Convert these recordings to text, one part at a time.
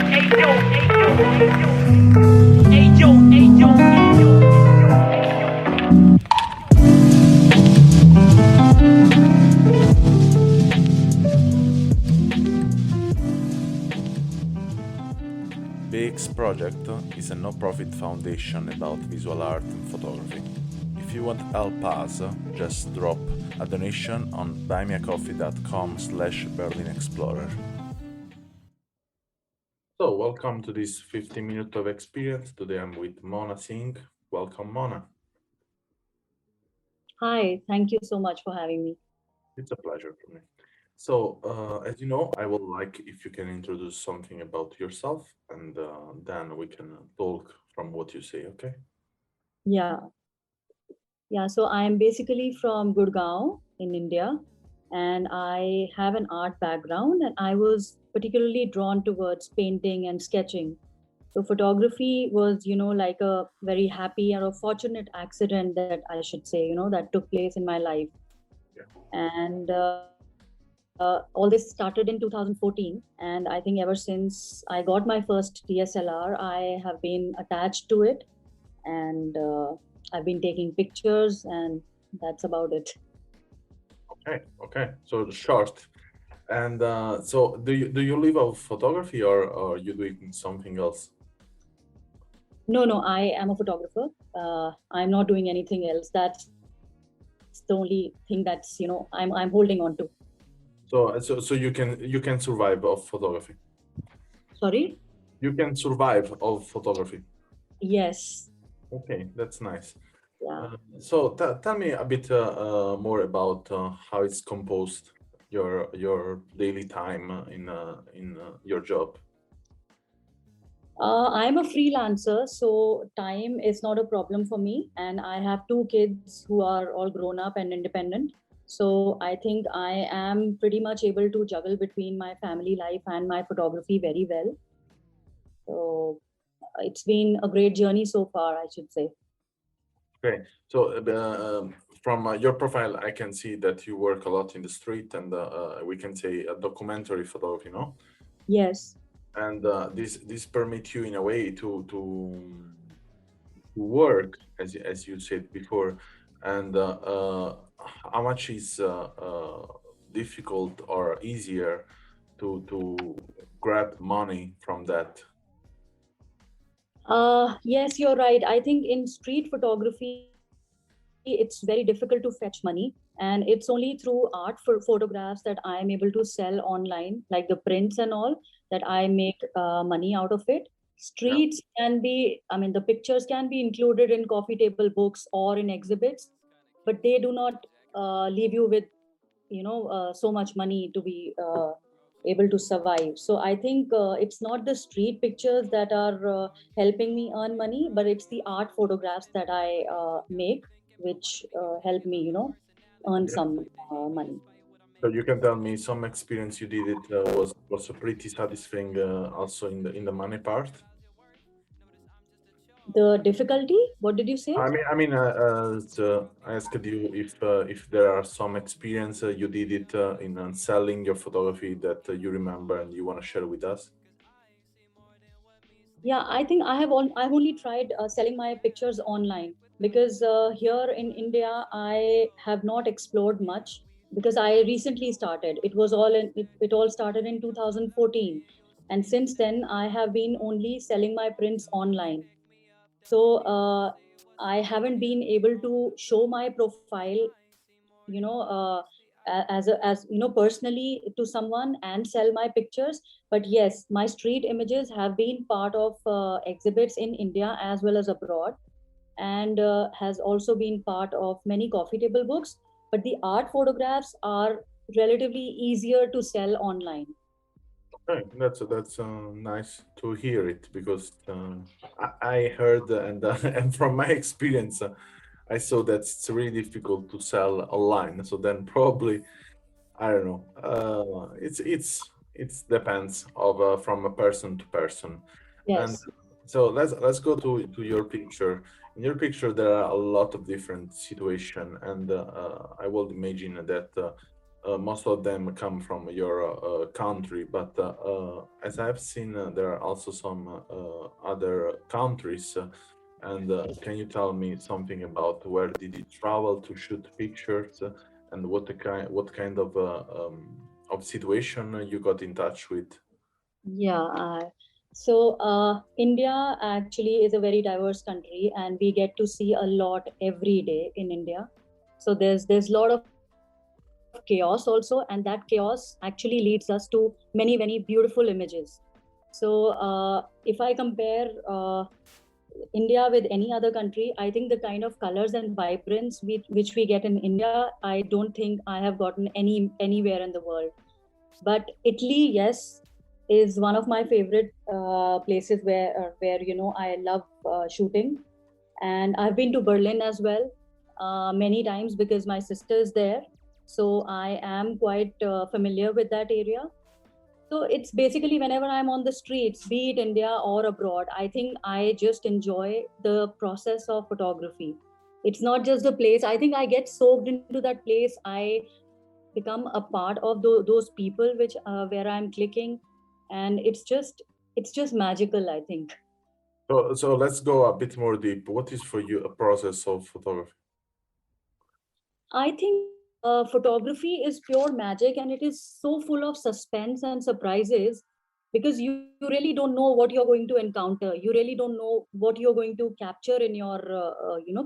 BEEX project is a no-profit foundation about visual art and photography. If you want to help us, just drop a donation on buymeacoffee.com/BerlinExplorer. So, welcome to this 15 minutes of experience. Today I'm with Mona Singh. Welcome, Mona. Hi, thank you so much for having me. It's a pleasure for me. So, as you know, I would like if you can introduce something about yourself, and then we can talk from what you say, okay? Yeah, so I'm basically from Gurgaon in India, and I have an art background, and I was particularly drawn towards painting and sketching. So photography was, like a very happy or a fortunate accident, that I should say, that took place in my life. Yeah. And all this started in 2014, and I think ever since I got my first DSLR, I have been attached to it, and I've been taking pictures, and that's about it. Okay. So short. And so do you live of photography, or you doing something else? No, I am a photographer. I'm not doing anything else. That's the only thing that's, I'm holding on to. So you can survive of photography. Sorry? You can survive of photography. Yes. Okay, that's nice. Yeah. So tell me a bit more about how it's composed your daily time in your job. I'm a freelancer, so time is not a problem for me. And I have two kids who are all grown up and independent. So I think I am pretty much able to juggle between my family life and my photography very well. So it's been a great journey so far, I should say. Okay, so from your profile, I can see that you work a lot in the street, and we can say a documentary photography, no? Yes. And this permit you in a way to work as you said before, and how much is difficult or easier to grab money from that? Yes, you're right. I think in street photography, it's very difficult to fetch money. And it's only through art for photographs that I am able to sell online, like the prints and all, that I make money out of it. Yeah. Streets can be, I mean, the pictures can be included in coffee table books or in exhibits, but they do not leave you with, so much money to be able to survive. So I think it's not the street pictures that are helping me earn money, but it's the art photographs that I make, which help me, earn Yeah. some money. So you can tell me some experience you did it was a pretty satisfying also in the money part. The difficulty, what did you say? So I asked you if there are some experience you did it in selling your photography that you remember and you want to share with us. Yeah, I think I've only tried selling my pictures online, because here in India I have not explored much, because I recently started. It all started in 2014, and since then I have been only selling my prints online. So I haven't been able to show my profile, you know uh, as personally to someone and sell my pictures. But yes, my street images have been part of exhibits in India as well as abroad, and has also been part of many coffee table books. But the art photographs are relatively easier to sell online. Okay, that's nice to hear it because I heard and from my experience I saw that it's really difficult to sell online. So then probably I don't know. It's depends of from a person to person. And Yes. so let's go to your picture. In your picture, there are a lot of different situation, and I will imagine that most of them come from your country, but as I've seen, there are also some other countries. And can you tell me something about where did you travel to shoot pictures, and what kind of situation you got in touch with? Yeah. India actually is a very diverse country, and we get to see a lot every day in India. So there's a lot of chaos also, and that chaos actually leads us to many beautiful images. So if I compare India with any other country, I think the kind of colors and vibrance which we get in India, I don't think I have gotten anywhere in the world. But Italy, yes, is one of my favorite places where I love shooting, and I've been to Berlin as well many times because my sister is there. So I am quite familiar with that area. So it's basically whenever I'm on the streets, be it India or abroad, I think I just enjoy the process of photography. It's not just the place. I think I get soaked into that place. I become a part of those people which where I'm clicking, and it's just magical, I think. So let's go a bit more deep. What is for you a process of photography? I think photography is pure magic, and it is so full of suspense and surprises because you really don't know what you're going to encounter. You really don't know what you're going to capture in your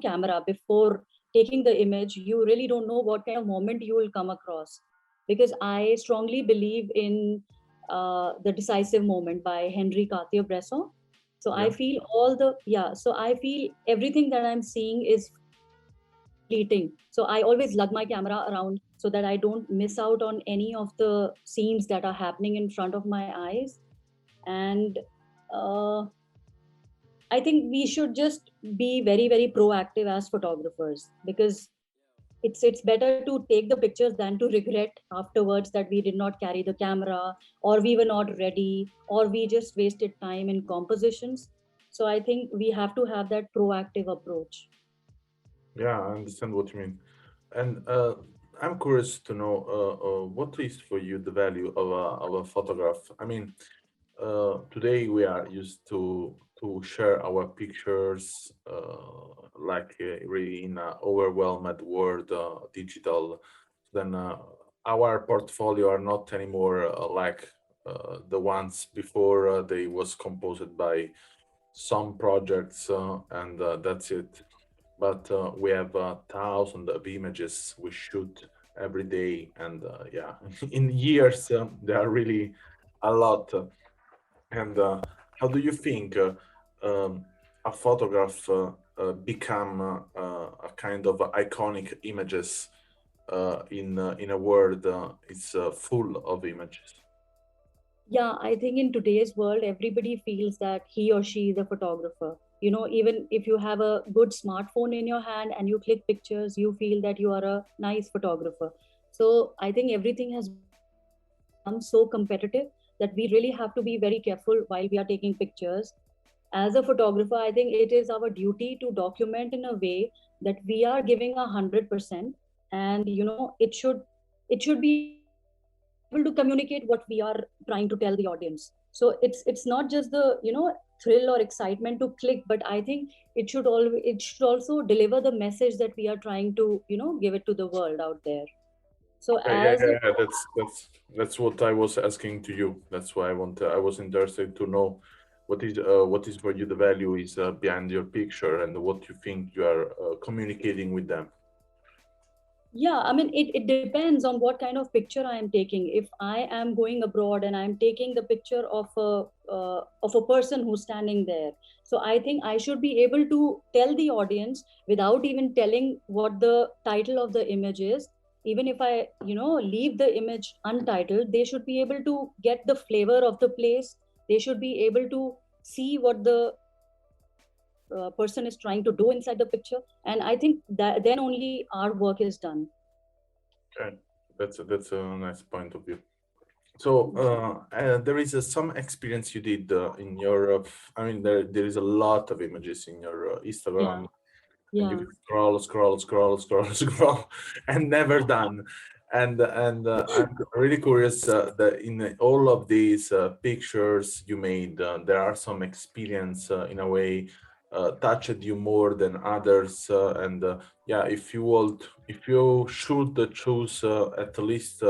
camera before taking the image. You really don't know what kind of moment you will come across, because I strongly believe in the decisive moment by Henry Cartier-Bresson. So I Yeah. feel all the yeah. So I feel everything that I'm seeing is fleeting. So I always lug my camera around so that I don't miss out on any of the scenes that are happening in front of my eyes. And uh, I think we should just be very proactive as photographers, because it's better to take the pictures than to regret afterwards that we did not carry the camera, or we were not ready, or we just wasted time in compositions. So I think we have to have that proactive approach. Yeah, I understand what you mean. And I'm curious to know what is for you the value of a photograph. I mean, today we are used to share our pictures like really in an overwhelmed world, digital. Then our portfolio are not anymore like the ones before. They was composed by some projects and that's it. But we have thousands of images we shoot every day, and yeah, in years there are really a lot. And how do you think um, a photograph become a kind of iconic images in a world it's full of images? Yeah, I think in today's world, everybody feels that he or she is a photographer. Even if you have a good smartphone in your hand and you click pictures, you feel that you are a nice photographer. So I think everything has become so competitive that we really have to be very careful while we are taking pictures. As a photographer, I think it is our duty to document in a way that we are giving 100%, and it should be able to communicate what we are trying to tell the audience. So it's not just the thrill or excitement to click, but I think it should also deliver the message that we are trying to give it to the world out there. So Okay, yeah, as yeah, a yeah. That's what I was asking to you. That's why I was interested to know what is for you the value is behind your picture and what you think you are communicating with them. Yeah, I mean, it depends on what kind of picture I am taking. If I am going abroad and I'm taking the picture of a person who's standing there, so I think I should be able to tell the audience without even telling what the title of the image is. Even if I leave the image untitled, they should be able to get the flavor of the place. They should be able to see what the person is trying to do inside the picture, and I think that then only our work is done. Okay, that's a nice point of view. So there is some experience you did in your. I mean, there is a lot of images in your Yeah, Instagram, and you yeah. can scroll, scroll, scroll, scroll, scroll, and never done. And I'm really curious that in all of these pictures you made, there are some experience in a way touched you more than others. And yeah, if you should choose at least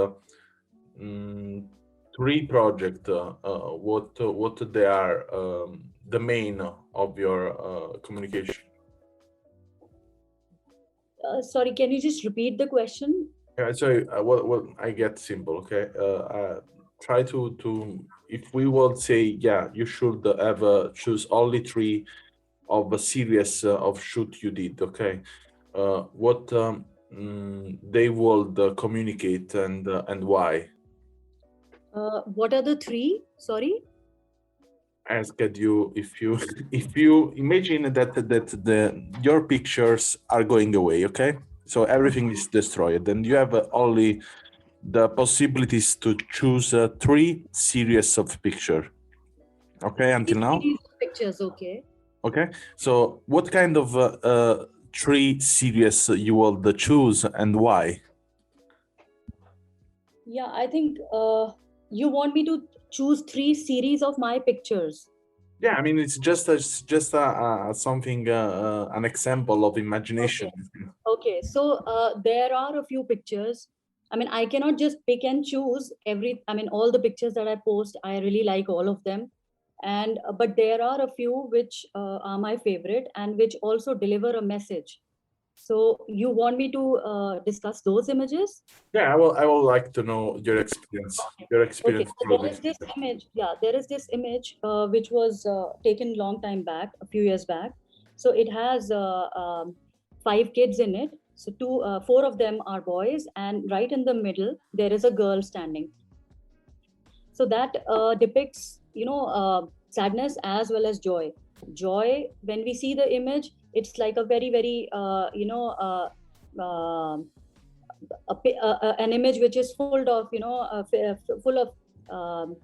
mm, three projects, what they are the main of your communication. Sorry, can you just repeat the question? Yeah, so what I get simple, okay? Try to if we would say, yeah, you should have choose only three of a series of shoot you did, okay? What they would communicate and why? What are the three? Sorry. Asked you if you if you imagine that the your pictures are going away, okay? So everything is destroyed, and you have only the possibilities to choose three series of picture. Okay, Three until now. series of pictures. Okay. Okay, so what kind of three series you will choose and why? Yeah, I think you want me to choose three series of my pictures. Yeah, I mean it's just something an example of imagination. Okay. Okay. So there are a few pictures. I mean, I cannot just pick and choose every. I mean, all the pictures that I post, I really like all of them, and but there are a few which are my favorite and which also deliver a message. So you want me to discuss those images? Yeah, I will like to know your Okay, experience so through there this. is this image. Yeah, there is this image which was taken long time back, a few years back. So it has five kids in it. So four of them are boys, and right in the middle there is a girl standing. So that depicts, sadness as well as joy. Joy, when we see the image, it's like a very, very, an image which is full of, full of um,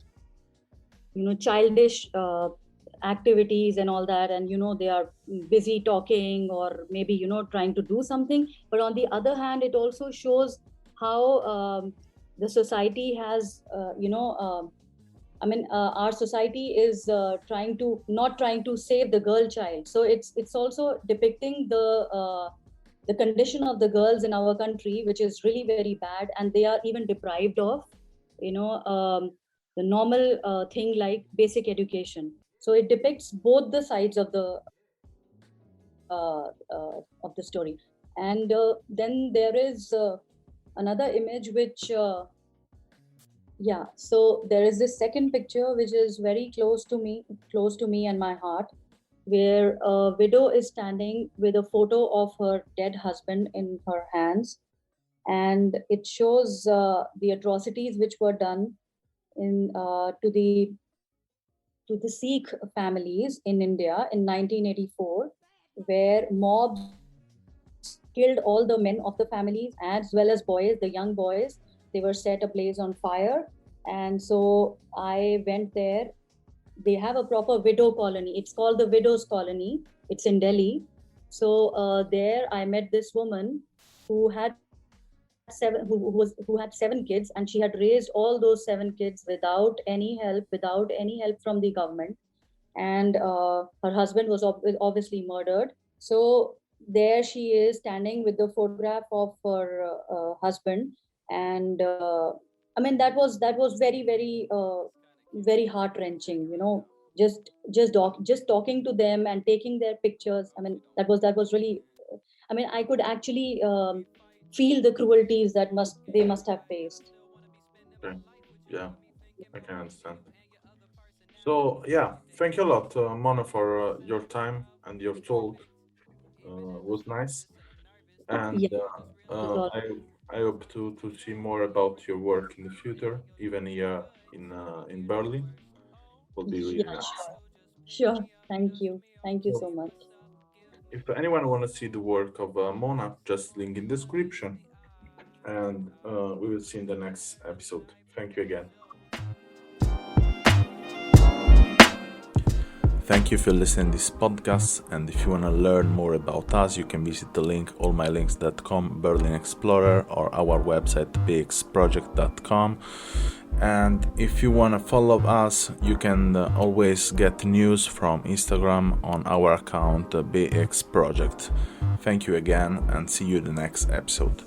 childish activities and all that, and they are busy talking or maybe trying to do something. But on the other hand, it also shows how the society has I mean, our society is not trying to save the girl child. So it's also depicting the condition of the girls in our country, which is really very bad, and they are even deprived of, you know, the normal thing like basic education. So it depicts both the sides of the story. And then there is another image which yeah, so there is this second picture which is very close to me and my heart, where a widow is standing with a photo of her dead husband in her hands, and it shows the atrocities which were done in to the Sikh families in India in 1984, where mobs killed all the men of the families as well as boys, the young boys. They were set a place on fire, and so I went there. They have a proper widow colony. It's called the Widows Colony. It's in Delhi. So there, I met this woman who had who had 7 kids, and she had raised all those 7 kids without any help from the government. And her husband was obviously murdered. So there she is standing with the photograph of her husband, and I mean that was very, very very heart wrenching. Just talking to them and taking their pictures. I mean that was really. I mean, I could actually feel the cruelties that must they must have faced. Okay. Yeah, I can understand. So yeah, thank you a lot, Mona, for your time and your talk. Was nice, and Yeah, it was all. I hope to see more about your work in the future, even here in Berlin. Will be Yeah, really nice. sure. Sure. Thank you. Thank you So so much. if anyone want to see the work of Mona, just link in description, and we will see in the next episode. Thank you again. Thank you for listening to this podcast, and if you want to learn more about us, you can visit the link allmylinks.com, Berlin Explorer, or our website bexproject.com. And if you want to follow us, you can always get news from Instagram on our account BX Project. Thank you again, and see you in the next episode.